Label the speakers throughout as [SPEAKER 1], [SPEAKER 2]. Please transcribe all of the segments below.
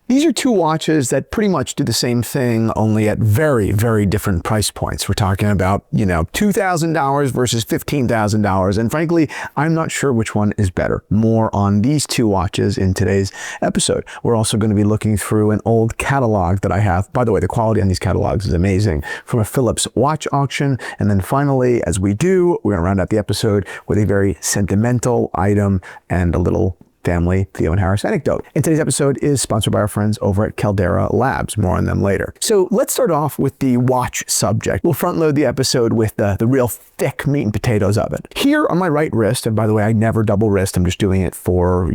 [SPEAKER 1] These are two watches that pretty much do the same thing, only at very, very different price points. We're talking about, $2,000 versus $15,000. And frankly, I'm not sure which one is better. More on these two watches in today's episode. We're also going to be looking through an old catalog that I have. By the way, the quality on these catalogs is amazing, from a Phillips watch auction. And then finally, as we do, we're going to round out the episode with a very sentimental item and a little family Theo and Harris anecdote. And today's episode is sponsored by our friends over at Caldera Labs. More on them later. So let's start off with the watch subject. We'll front load the episode with the real thick meat and potatoes of it. Here on my right wrist, and by the way, I never double wrist, I'm just doing it for,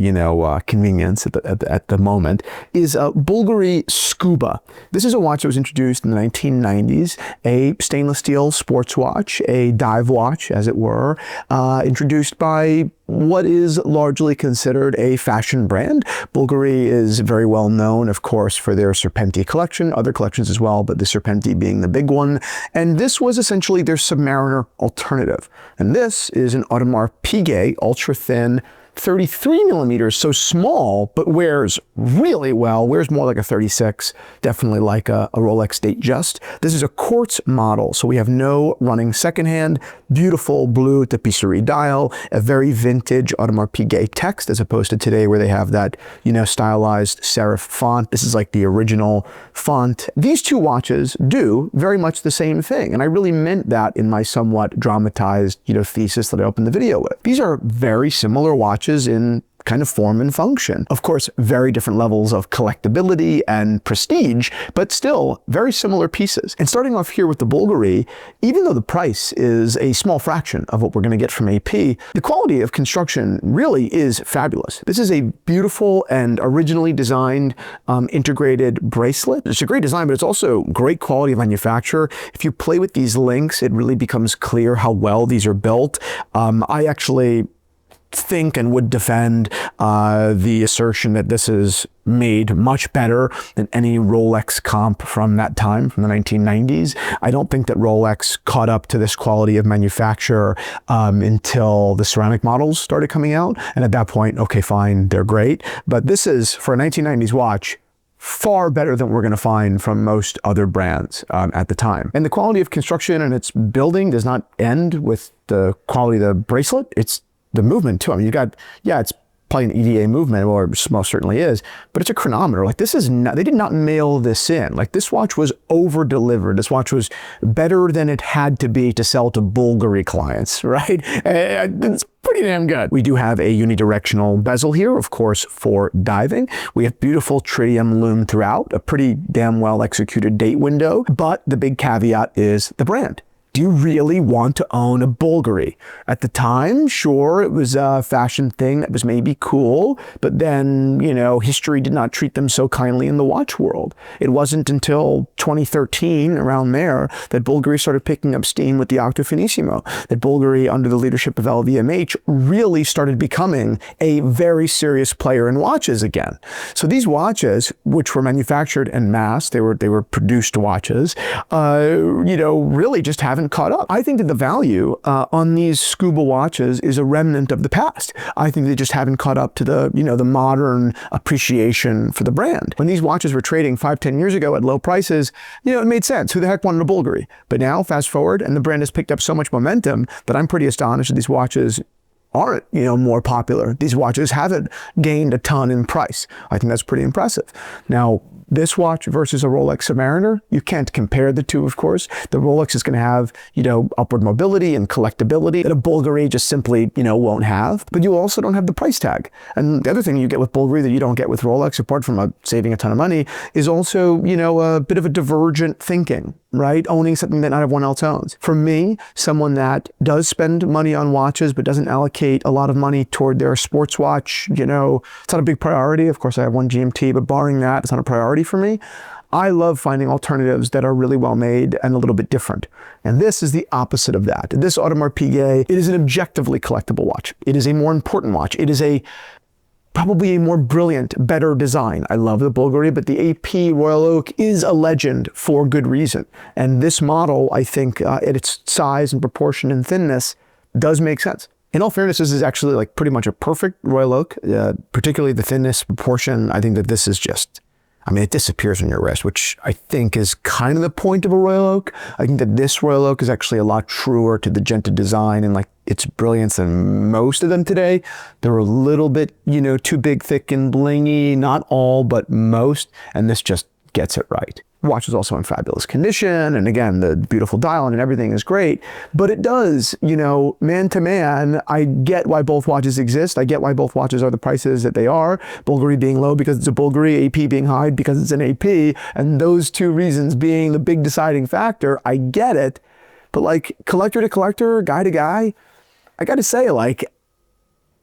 [SPEAKER 1] convenience at the moment, is a Bulgari Scuba. This is a watch that was introduced in the 1990s, a stainless steel sports watch, a dive watch, as it were, introduced by what is largely considered a fashion brand. Bulgari is very well known, of course, for their Serpenti collection, other collections as well, but the Serpenti being the big one. And this was essentially their Submariner alternative. And this is an Audemars Piguet ultra thin 33 millimeters, so small, but wears really well, wears more like a 36, definitely like a Rolex Datejust. This is a quartz model, so we have no running secondhand, beautiful blue tapisserie dial, a very vintage Audemars Piguet text, as opposed to today where they have that, stylized serif font. This is like the original font. These two watches do very much the same thing, and I really meant that in my somewhat dramatized, thesis that I opened the video with. These are very similar watches in kind of form and function. Of course, very different levels of collectability and prestige, but still very similar pieces. And starting off here with the Bulgari, even though the price is a small fraction of what we're going to get from AP, the quality of construction really is fabulous. This is a beautiful and originally designed integrated bracelet. It's a great design, but it's also great quality of manufacture. If you play with these links, it really becomes clear how well these are built. I actually think and would defend the assertion that this is made much better than any Rolex comp from that time, from the 1990s. I don't think that Rolex caught up to this quality of manufacture until the ceramic models started coming out. And at that point, okay, fine, they're great. But this is, for a 1990s watch, far better than we're going to find from most other brands at the time. And the quality of construction and its building does not end with the quality of the bracelet. It's the movement too. I mean, it's probably an EDA movement, or most certainly is, but it's a chronometer. Like, this is not, they did not mail this in. Like, this watch was over-delivered. This watch was better than it had to be to sell to Bulgari clients, right? It's pretty damn good. We do have a unidirectional bezel here, of course, for diving. We have beautiful tritium lume throughout, a pretty damn well executed date window, but the big caveat is the brand. Do you really want to own a Bulgari? At the time, sure, it was a fashion thing that was maybe cool, but then, history did not treat them so kindly in the watch world. It wasn't until 2013, around there, that Bulgari started picking up steam with the Octo Finissimo, that Bulgari, under the leadership of LVMH, really started becoming a very serious player in watches again. So these watches, which were manufactured en masse, they were produced watches, really just haven't caught up. I think that the value on these scuba watches is a remnant of the past. I think they just haven't caught up to the modern appreciation for the brand. When these watches were trading 5-10 years ago at low prices, it made sense. Who the heck wanted a Bulgari? But now, fast forward, and the brand has picked up so much momentum that I'm pretty astonished that these watches aren't, more popular. These watches haven't gained a ton in price. I think that's pretty impressive. Now, this watch versus a Rolex Submariner, you can't compare the two, of course. The Rolex is going to have, upward mobility and collectability that a Bulgari just simply, won't have. But you also don't have the price tag. And the other thing you get with Bulgari that you don't get with Rolex, apart from saving a ton of money, is also, a bit of a divergent thinking, right? Owning something that not everyone else owns. For me, someone that does spend money on watches but doesn't allocate a lot of money toward their sports watch, it's not a big priority. Of course, I have one GMT, but barring that, it's not a priority for me. I love finding alternatives that are really well made and a little bit different. And this is the opposite of that. This Audemars Piguet, it is an objectively collectible watch. It is a more important watch. It is probably a more brilliant, better design. I love the Bulgari, but the AP Royal Oak is a legend for good reason. And this model, I think, at its size and proportion and thinness, does make sense. In all fairness, this is actually like pretty much a perfect Royal Oak, particularly the thinness, proportion. I think that this is just I mean, it disappears on your wrist, which I think is kind of the point of a Royal Oak. I think that this Royal Oak is actually a lot truer to the Genta design and like its brilliance than most of them today. They're a little bit, you know, too big, thick, and blingy. Not all, but most. And this just gets it right. The watch is also in fabulous condition. And again, the beautiful dial and everything is great. But it does, you know, man to man, I get why both watches exist. I get why both watches are the prices that they are. Bulgari being low because it's a Bulgari, AP being high because it's an AP. And those two reasons being the big deciding factor, I get it. But like collector to collector, guy to guy, I got to say, like,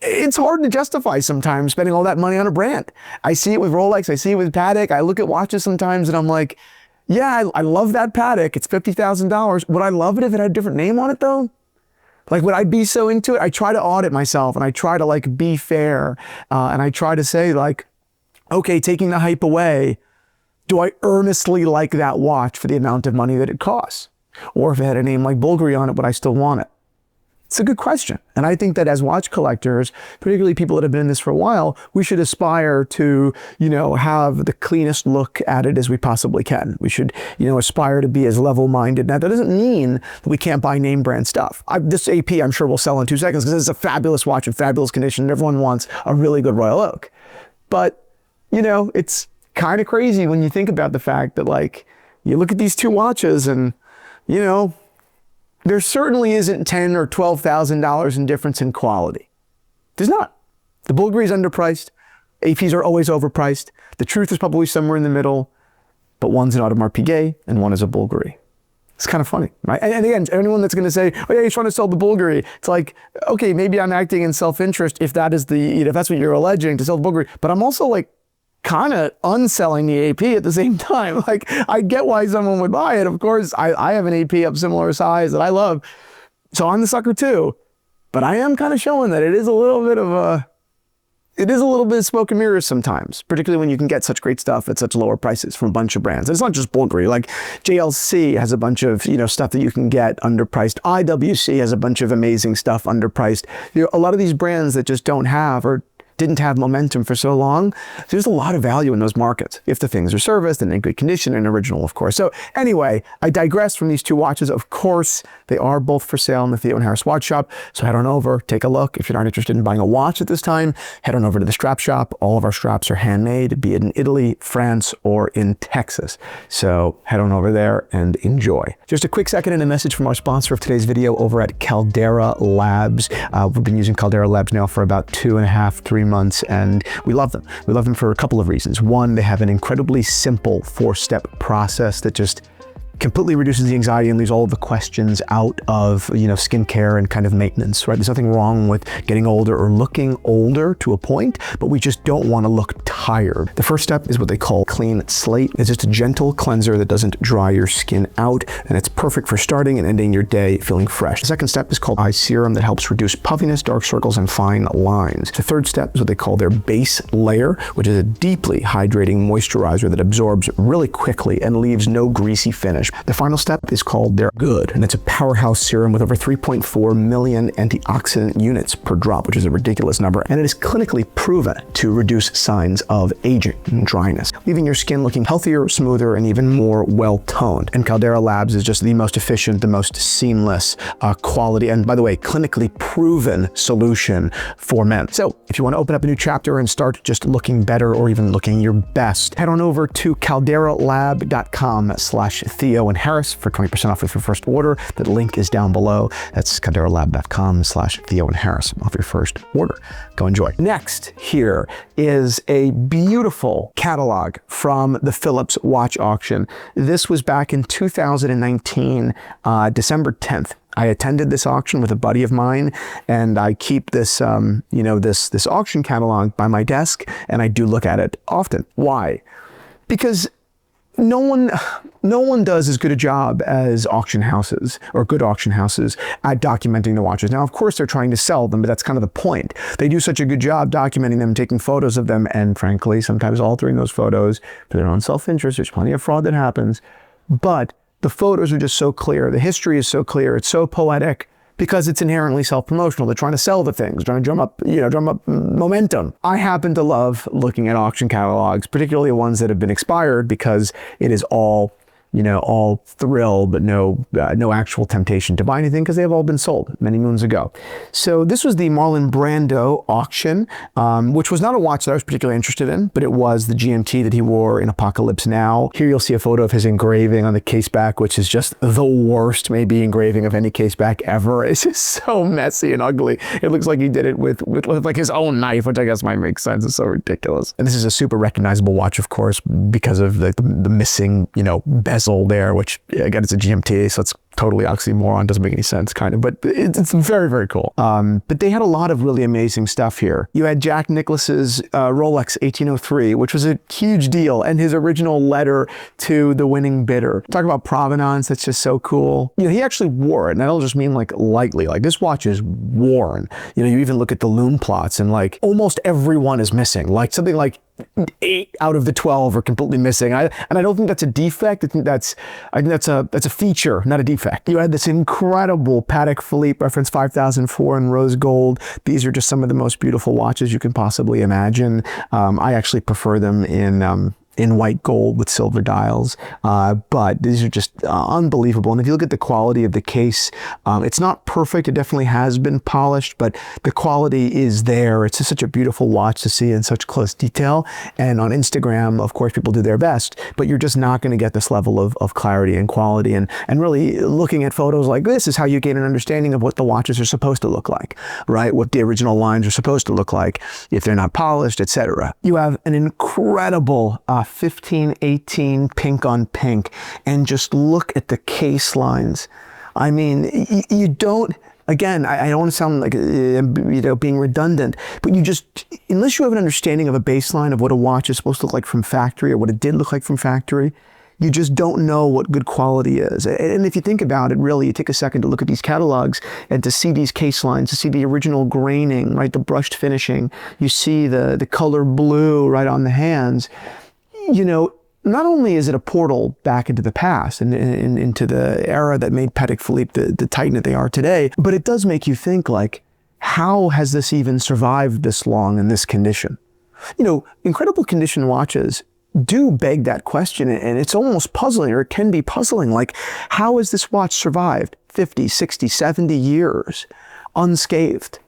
[SPEAKER 1] it's hard to justify sometimes spending all that money on a brand. I see it with Rolex, I see it with Patek. I look at watches sometimes and I'm like, yeah, I love that Patek. It's $50,000. Would I love it if it had a different name on it though? Like, would I be so into it? I try to audit myself and I try to like be fair. And I try to say like, okay, taking the hype away, do I earnestly like that watch for the amount of money that it costs? Or if it had a name like Bulgari on it, would I still want it? It's a good question. And I think that as watch collectors, particularly people that have been in this for a while, we should aspire to, you know, have the cleanest look at it as we possibly can. We should, you know, aspire to be as level-minded. Now, that doesn't mean that we can't buy name brand stuff. This AP, I'm sure will sell in 2 seconds because it's a fabulous watch in fabulous condition. Everyone wants a really good Royal Oak. But, you know, it's kind of crazy when you think about the fact that, like, you look at these two watches and, you know, there certainly isn't $10,000 or $12,000 in difference in quality. There's not. The Bulgari is underpriced. APs are always overpriced. The truth is probably somewhere in the middle, but one's an Audemars Piguet and one is a Bulgari. It's kind of funny, right? And again, anyone that's going to say, oh yeah, he's trying to sell the Bulgari, it's like, okay, maybe I'm acting in self-interest if that is the, you know, if that's what you're alleging to sell the Bulgari, but I'm also like, kind of unselling the AP at the same time. Like, I get why someone would buy it. Of course, I have an AP of similar size that I love, so I'm the sucker too. But I am kind of showing that it is a little bit of smoke and mirrors sometimes, particularly when you can get such great stuff at such lower prices from a bunch of brands. And it's not just Bulgari. Like JLC has a bunch of, you know, stuff that you can get underpriced. IWC has a bunch of amazing stuff underpriced. You know, a lot of these brands that just don't have or didn't have momentum for so long. There's a lot of value in those markets if the things are serviced and in good condition and original, of course. So anyway, I digress from these two watches. Of course, they are both for sale in the Theo and Harris watch shop. So head on over, take a look. If you're not interested in buying a watch at this time, head on over to the strap shop. All of our straps are handmade, be it in Italy, France, or in Texas. So head on over there and enjoy. Just a quick second and a message from our sponsor of today's video over at Caldera Labs. We've been using Caldera Labs now for about 2.5, 3 months, and we love them. We love them for a couple of reasons. One, they have an incredibly simple 4-step process that just completely reduces the anxiety and leaves all of the questions out of, you know, skincare and kind of maintenance, right? There's nothing wrong with getting older or looking older to a point, but we just don't want to look tired. The first step is what they call clean slate. It's just a gentle cleanser that doesn't dry your skin out, and it's perfect for starting and ending your day feeling fresh. The second step is called eye serum that helps reduce puffiness, dark circles, and fine lines. The third step is what they call their base layer, which is a deeply hydrating moisturizer that absorbs really quickly and leaves no greasy finish. The final step is called their Good, and it's a powerhouse serum with over 3.4 million antioxidant units per drop, which is a ridiculous number, and it is clinically proven to reduce signs of aging and dryness, leaving your skin looking healthier, smoother, and even more well-toned. And Caldera Labs is just the most efficient, the most seamless quality, and by the way, clinically proven solution for men. So if you want to open up a new chapter and start just looking better or even looking your best, head on over to calderalab.com/Theo and Harris for 20% off with your first order. The link is down below. That's calderalab.com/Theo and Harris off your first order. Go enjoy. Next here is a beautiful catalog from the Phillips watch auction. This was back in 2019, December 10th. I attended this auction with a buddy of mine, and I keep this, you know, this auction catalog by my desk, and I do look at it often. Why? Because no one does as good a job as auction houses, or good auction houses, at documenting the watches. Now, of course, they're trying to sell them, but that's kind of the point. They do such a good job documenting them, taking photos of them, and frankly, sometimes altering those photos for their own self-interest. There's plenty of fraud that happens, but the photos are just so clear. The history is so clear. It's so poetic, because it's inherently self-promotional. They're trying to sell the things, trying to drum up momentum. I happen to love looking at auction catalogs, particularly ones that have been expired, because it is all thrill, but no actual temptation to buy anything, because they have all been sold many moons ago. So this was the Marlon Brando auction, which was not a watch that I was particularly interested in, but it was the GMT that he wore in Apocalypse Now. Here you'll see a photo of his engraving on the case back, which is just the worst, maybe, engraving of any case back ever. It's just so messy and ugly. It looks like he did it with like his own knife, which I guess might make sense. It's so ridiculous. And this is a super recognizable watch, of course, because of the missing, bezel there, which again, it's a GMT, so it's totally oxymoron, doesn't make any sense, kind of, but it's very, very cool. But they had a lot of really amazing stuff here. You had Jack Nicklaus's Rolex 1803, which was a huge deal, and his original letter to the winning bidder. Talk about provenance, that's just so cool. He actually wore it, and I don't just mean like lightly, like this watch is worn. You even look at the lume plots, and like almost every one is missing, like something like 8 out of the 12 are completely missing. And I don't think that's a defect. I think that's a feature, not a defect. You had this incredible Patek Philippe reference 5004 in rose gold. These are just some of the most beautiful watches you can possibly imagine. I actually prefer them in white gold with silver dials, but these are just unbelievable. And if you look at the quality of the case, it's not perfect. It definitely has been polished, but the quality is there. It's just such a beautiful watch to see in such close detail. And on Instagram, of course, people do their best, but you're just not going to get this level of clarity and quality. And really looking at photos like this is how you gain an understanding of what the watches are supposed to look like, right? What the original lines are supposed to look like if they're not polished, etc. You have an incredible 1518 pink on pink, and just look at the case lines. I mean, you don't, again, I don't want to sound like being redundant, but you just, unless you have an understanding of a baseline of what a watch is supposed to look like from factory, or what it did look like from factory, you just don't know what good quality is. And if you think about it, really, you take a second to look at these catalogs and to see these case lines, to see the original graining, right, the brushed finishing, you see the color blue right on the hands. Not only is it a portal back into the past and into the era that made Patek Philippe the titan that they are today, but it does make you think, like, how has this even survived this long in this condition? Incredible condition watches do beg that question, and it's almost puzzling, or it can be puzzling. Like, how has this watch survived 50, 60, 70 years unscathed?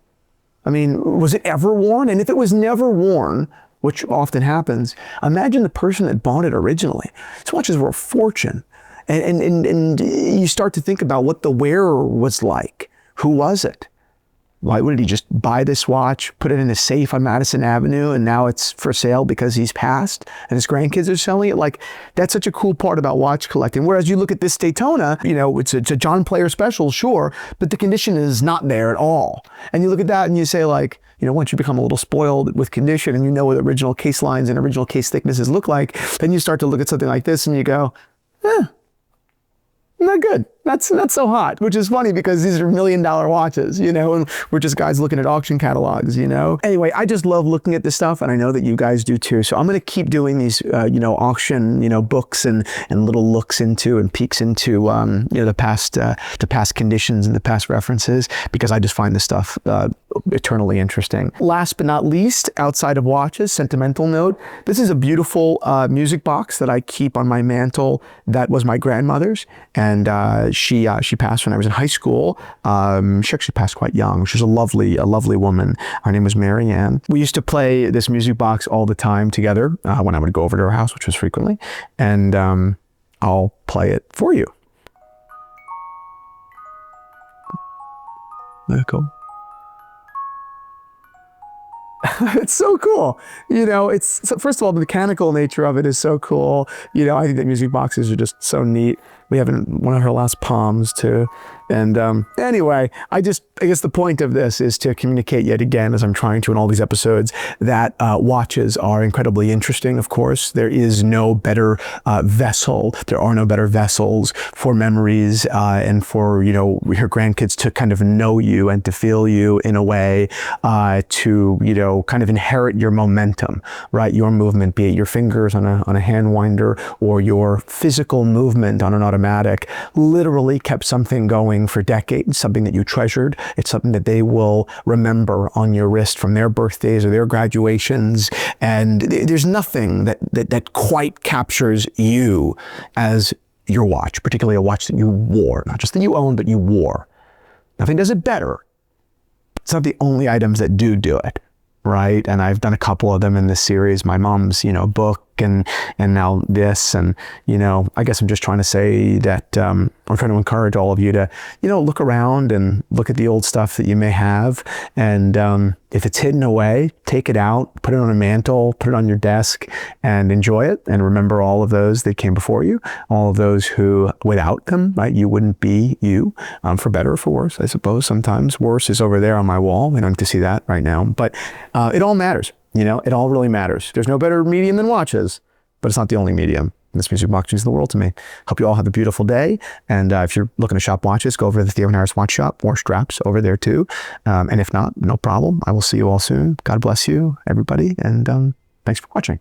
[SPEAKER 1] I mean, was it ever worn? And if it was never worn, which often happens, imagine the person that bought it originally. These watches were a fortune. And you start to think about what the wearer was like. Who was it? Why would he just buy this watch, put it in a safe on Madison Avenue, and now it's for sale because he's passed and his grandkids are selling it? Like, that's such a cool part about watch collecting. Whereas you look at this Daytona, it's a John Player special, sure, but the condition is not there at all. And you look at that and you say, like, once you become a little spoiled with condition and you know what original case lines and original case thicknesses look like, then you start to look at something like this and you go, not good. That's not so hot, which is funny because these are $1 million watches, and we're just guys looking at auction catalogs, Anyway, I just love looking at this stuff, and I know that you guys do too. So I'm going to keep doing these, auction, books and little looks into and peeks into, the past conditions and the past references, because I just find this stuff eternally interesting. Last but not least, outside of watches, sentimental note. This is a beautiful music box that I keep on my mantle. That was my grandmother's, and she passed when I was in high school. She actually passed quite young. She was a lovely woman. Her name was Mary Ann. We used to play this music box all the time together when I would go over to her house, which was frequently, and I'll play it for you. Very cool. It's so cool. First of all, the mechanical nature of it is so cool. I think that music boxes are just so neat. We have one of her last palms too. And anyway, I guess the point of this is to communicate yet again, as I'm trying to in all these episodes, that watches are incredibly interesting. Of course, there is no better vessel. There are no better vessels for memories and for, your grandkids to kind of know you and to feel you in a way to, kind of inherit your momentum, right? Your movement, be it your fingers on a hand winder or your physical movement on an automatic, literally kept something going for decades, something that you treasured. It's something that they will remember on your wrist from their birthdays or their graduations. And there's nothing that quite captures you as your watch, particularly a watch that you wore, not just that you own, but you wore. Nothing does it better. It's not the only items that do it, right? And I've done a couple of them in this series, my mom's, book and now this. And, I guess I'm just trying to say that I'm trying to encourage all of you to, look around and look at the old stuff that you may have. And if it's hidden away, take it out, put it on a mantle, put it on your desk and enjoy it. And remember all of those that came before you, all of those who without them, right, you wouldn't be you, for better or for worse, I suppose. Sometimes worse is over there on my wall. We don't get to see that right now, but it all matters. It all really matters. There's no better medium than watches, but it's not the only medium. This music box means the world to me. Hope you all have a beautiful day. And if you're looking to shop watches, go over to the Theo and Harris Watch Shop or straps over there too. And if not, no problem. I will see you all soon. God bless you, everybody. And thanks for watching.